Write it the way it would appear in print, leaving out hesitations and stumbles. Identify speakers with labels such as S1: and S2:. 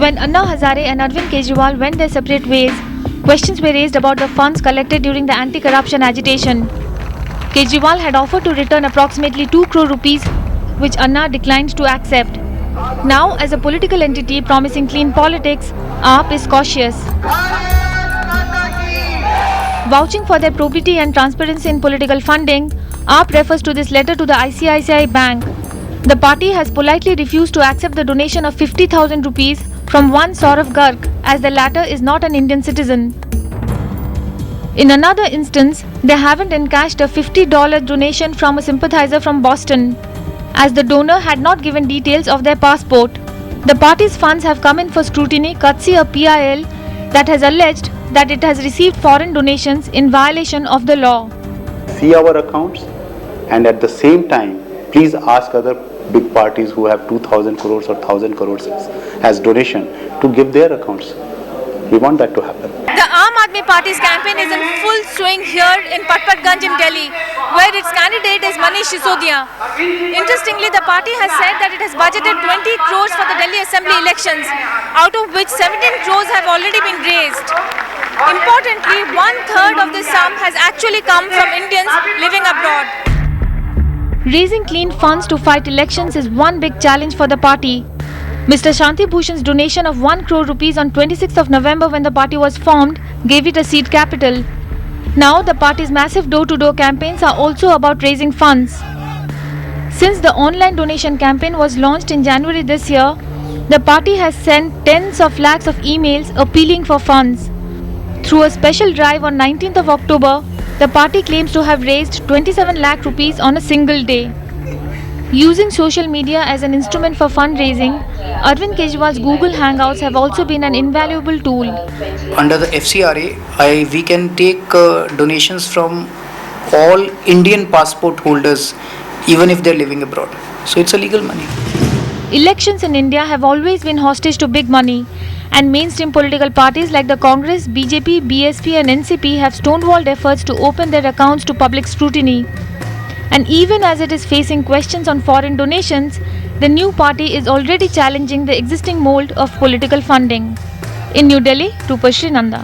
S1: When Anna Hazare and Arvind Kejriwal went their separate ways, questions were raised about the funds collected during the anti-corruption agitation. Kejriwal had offered to return approximately 2 crore rupees, which Anna declined to accept. Now, as a political entity promising clean politics, AAP is cautious. Vouching for their probity and transparency in political funding, AAP refers to this letter to the ICICI Bank. The party has politely refused to accept the donation of 50,000 rupees from one Saurav Garg, as the latter is not an Indian citizen. In another instance, they haven't encashed a $50 donation from a sympathizer from Boston, as the donor had not given details of their passport. The party's funds have come in for scrutiny courtesy a PIL that has alleged that it has received foreign donations in violation of the law.
S2: See our accounts, and at the same time, please ask other big parties who have 2,000 crores or 1,000 crores as donation to give their accounts. We want that to happen.
S1: The Aam Aadmi Party's campaign is in full swing here in Patparganj in Delhi, where its candidate is Manish Sisodia. Interestingly, the party has said that it has budgeted 20 crores for the Delhi Assembly elections, out of which 17 crores have already been raised. Importantly, 1/3 of this sum has actually come from Indians living abroad. Raising clean funds to fight elections is one big challenge for the party. Mr. Shanti Bhushan's donation of 1 crore rupees on 26th of November when the party was formed gave it a seed capital. Now the party's massive door-to-door campaigns are also about raising funds. Since the online donation campaign was launched in January this year, the party has sent tens of lakhs of emails appealing for funds. Through a special drive on 19th of October, the party claims to have raised 27 lakh rupees on a single day. Using social media as an instrument for fundraising, Arvind Kejriwal's Google Hangouts have also been an invaluable tool.
S3: Under the FCRA, we can take donations from all Indian passport holders, even if they're living abroad. So it's a legal money.
S1: Elections in India have always been hostage to big money, and mainstream political parties like the Congress, BJP, BSP and NCP have stonewalled efforts to open their accounts to public scrutiny. And even as it is facing questions on foreign donations, the new party is already challenging the existing mold of political funding. In New Delhi, Rupashri Nanda.